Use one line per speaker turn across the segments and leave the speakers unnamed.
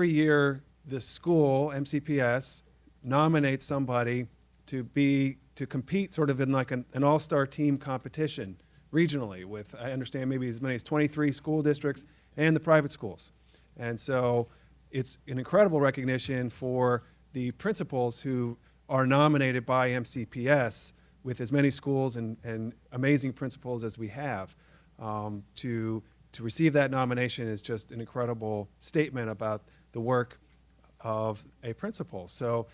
every year the school, MCPS, nominates somebody to compete sort of in like an all-star team competition regionally with, I understand, maybe as many as 23 school districts and the private schools. And so it's an incredible recognition for the principals who are nominated by MCPS with as many schools and amazing principals as we have. To receive that nomination is just an incredible statement about the work of a principal. So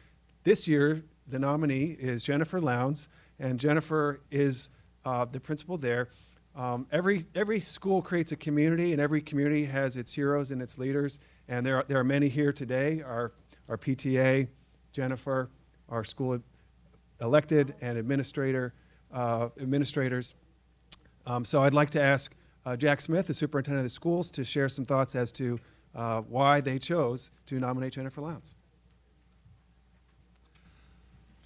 this year, the nominee is Jennifer Lowndes, and Jennifer is the principal there. Every school creates a community, and every community has its heroes and its leaders, and there are many here today. Our PTA, Jennifer, our school elected and administrators. So I'd like to ask Jack Smith, the superintendent of the schools, to share some thoughts as to why they chose to nominate Jennifer Lowndes.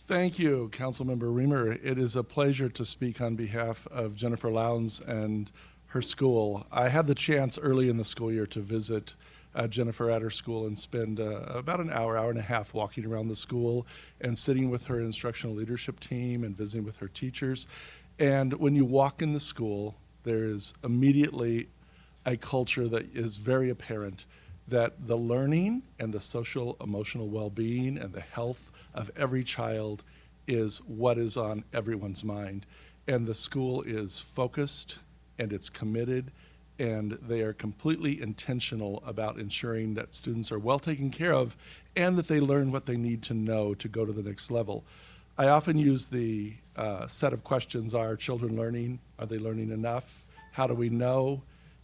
Thank you, Councilmember Riemer. It is a pleasure to speak on behalf of Jennifer Lowndes and her school. I had the chance early in the school year to visit Jennifer at her school and spend about an hour and a half walking around the school and sitting with her instructional leadership team and visiting with her teachers. And when you walk in the school, there is immediately a culture that is very apparent that the learning and the social emotional well-being and the health of every child is what is on everyone's mind. And the school is focused and it's committed, and they are completely intentional about ensuring that students are well taken care of and that they learn what they need to know to go to the next level. I often use the set of questions: are children learning? Are they learning enough? How do we know?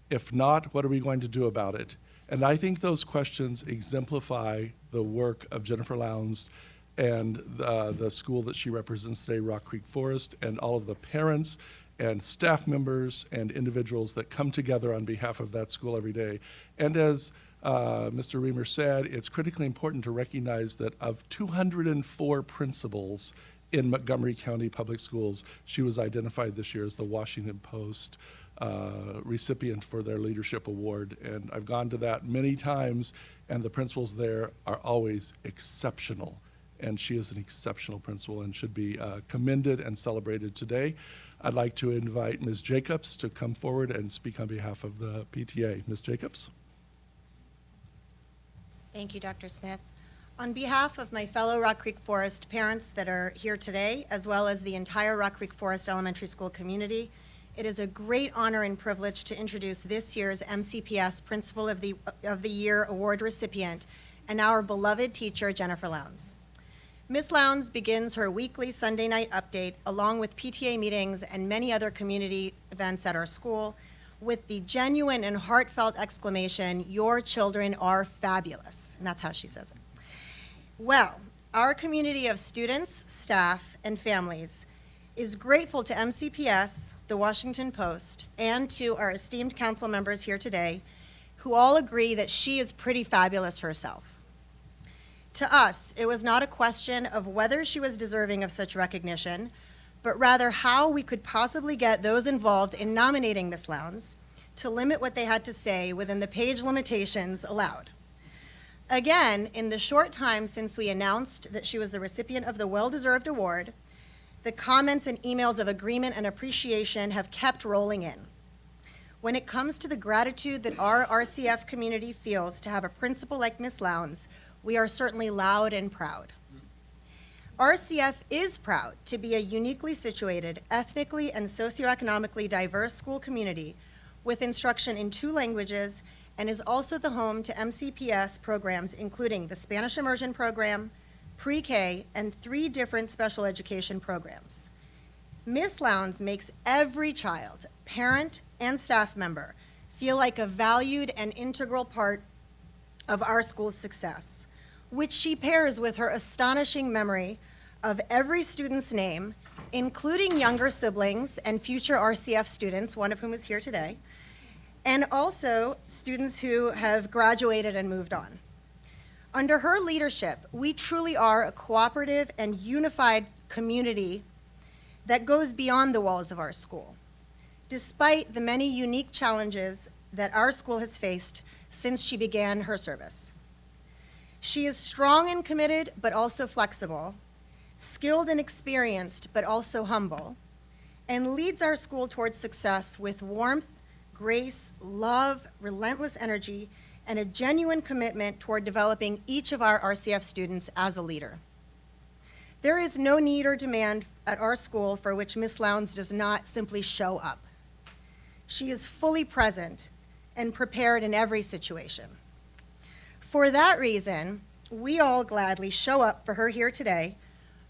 If not, what are we going to do about it? And I think those questions exemplify the work of Jennifer Lowndes and the school that she represents today, Rock Creek Forest, and all of the parents and staff members and individuals that come together on behalf of that school every day. And as Mr. Riemer said, it's critically important to recognize that of 204 principals in Montgomery County Public Schools, she was identified this year as the Washington Post recipient for their leadership award. And I've gone to that many times, and the principals there are always exceptional. And she is an exceptional principal and should be commended and celebrated today. I'd like to invite Ms. Jacobs to come forward and speak on behalf of the PTA. Ms. Jacobs.
Thank you, Dr. Smith. On behalf of my fellow Rock Creek Forest parents that are here today, as well as the entire Rock Creek Forest Elementary School community, it is a great honor and privilege to introduce this year's MCPS Principal of the Year Award recipient and our beloved teacher, Jennifer Lowndes. Ms. Lowndes begins her weekly Sunday night update, along with PTA meetings and many other community events at our school, with the genuine and heartfelt exclamation, "Your children are fabulous." And that's how she says it. Well, our community of students, staff, and families is grateful to MCPS, the Washington Post, and to our esteemed council members here today, who all agree that she is pretty fabulous herself. To us, it was not a question of whether she was deserving of such recognition, but rather how we could possibly get those involved in nominating Ms. Lowndes to limit what they had to say within the page limitations allowed. Again, in the short time since we announced that she was the recipient of the well-deserved award, the comments and emails of agreement and appreciation have kept rolling in. When it comes to the gratitude that our RCF community feels to have a principal like Ms. Lowndes, we are certainly loud and proud. RCF is proud to be a uniquely situated, ethnically and socioeconomically diverse school community with instruction in 2 languages, and is also the home to MCPS programs including the Spanish Immersion Program, pre-K, and 3 different special education programs. Ms. Lowndes makes every child, parent, and staff member feel like a valued and integral part of our school's success, which she pairs with her astonishing memory of every student's name, including younger siblings and future RCF students, one of whom is here today, and also students who have graduated and moved on. Under her leadership, we truly are a cooperative and unified community that goes beyond the walls of our school, despite the many unique challenges that our school has faced since she began her service. She is strong and committed, but also flexible, skilled and experienced, but also humble, and leads our school towards success with warmth, grace, love, relentless energy, and a genuine commitment toward developing each of our RCF students as a leader. There is no need or demand at our school for which Ms. Lowndes does not simply show up. She is fully present and prepared in every situation. For that reason, we all gladly show up for her here today,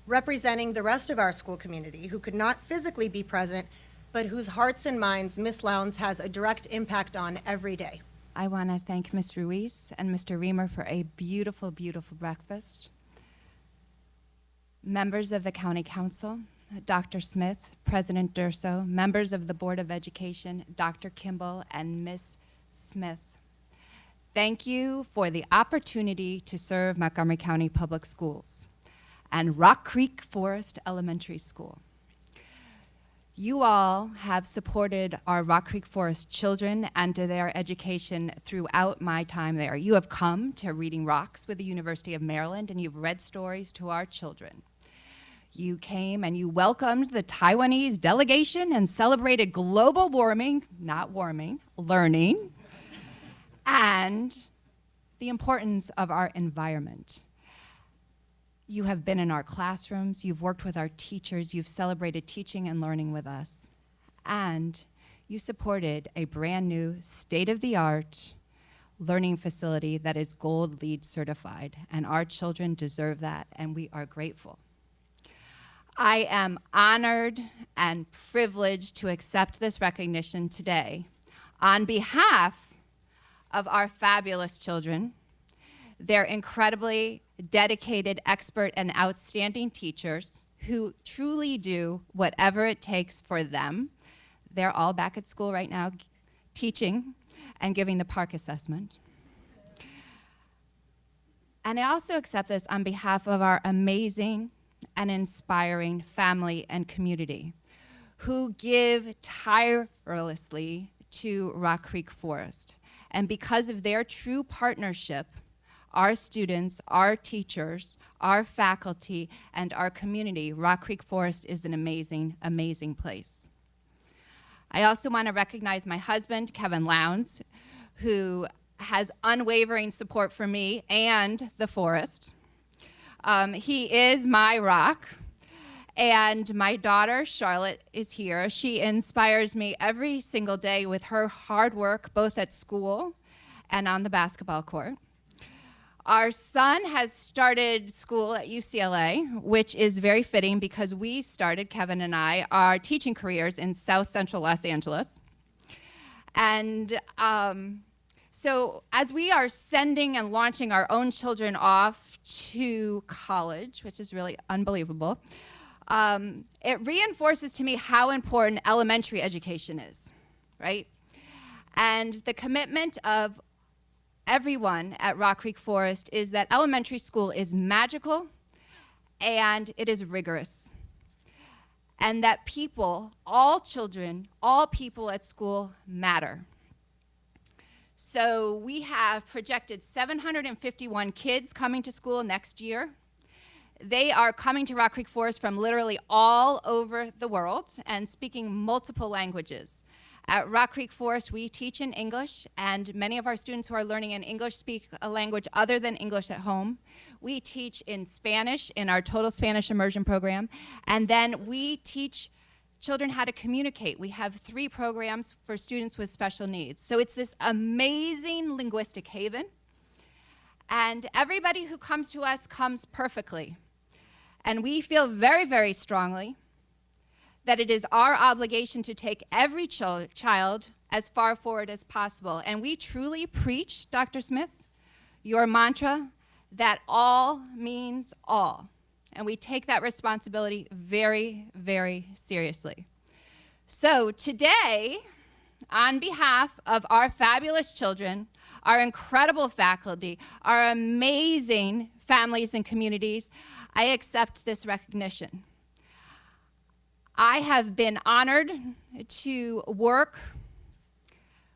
representing the rest of our school community who could not physically be present, but whose hearts and minds Ms. Lowndes has a direct impact on every day.
I want to thank Ms. Ruiz and Mr. Riemer for a beautiful, beautiful breakfast. Members of the County Council, Dr. Smith, President Durso, members of the Board of Education, Dr. Kimball, and Ms. Smith. Thank you for the opportunity to serve Montgomery County Public Schools and Rock Creek Forest Elementary School. You all have supported our Rock Creek Forest children and their education throughout my time there. You have come to Reading Rocks with the University of Maryland, and you've read stories to our children. You came and you welcomed the Taiwanese delegation and celebrated global warming, not warming, learning, and the importance of our environment. You have been in our classrooms, you've worked with our teachers, you've celebrated teaching and learning with us, and you supported a brand new state-of-the-art learning facility that is Gold LEED certified, and our children deserve that, and we are grateful. I am honored and privileged to accept this recognition today on behalf of our fabulous children, their incredibly dedicated, expert, and outstanding teachers who truly do whatever it takes for them. They're all back at school right now teaching and giving the park assessment. And I also accept this on behalf of our amazing and inspiring family and community who give tirelessly to Rock Creek Forest. And because of their true partnership, our students, our teachers, our faculty, and our community, Rock Creek Forest is an amazing, amazing place. I also want to recognize my husband, Kevin Lowndes, who has unwavering support for me and the forest. He is my rock. And my daughter, Charlotte, is here. She inspires me every single day with her hard work, both at school and on the basketball court. Our son has started school at UCLA, which is very fitting because we started, Kevin and I, our teaching careers in South Central Los Angeles. And so as we are sending and launching our own children off to college, which is really unbelievable, it reinforces to me how important elementary education is, right? And the commitment of everyone at Rock Creek Forest is that elementary school is magical and it is rigorous. And that people, all children, all people at school matter. So we have projected 751 kids coming to school next year. They are coming to Rock Creek Forest from literally all over the world and speaking multiple languages. At Rock Creek Forest, we teach in English, and many of our students who are learning in English speak a language other than English at home. We teach in Spanish in our Total Spanish Immersion program, and then we teach children how to communicate. We have 3 programs for students with special needs. So it's this amazing linguistic haven, and everybody who comes to us comes perfectly. And we feel very, very strongly that it is our obligation to take every child as far forward as possible. And we truly preach, Dr. Smith, your mantra that all means all. And we take that responsibility very, very seriously. So today, on behalf of our fabulous children, our incredible faculty, our amazing families and communities, I accept this recognition. I have been honored to work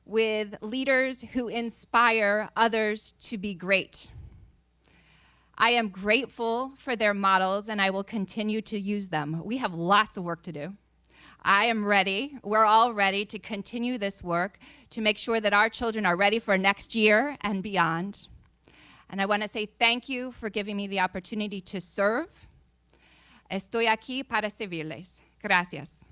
with leaders who inspire others to be great. I am grateful for their models, and I will continue to use them. We have lots of work to do. I am ready, we're all ready to continue this work to make sure that our children are ready for next year and beyond. And I want to say thank you for giving me the opportunity to serve. Estoy aquí para servirles. Gracias.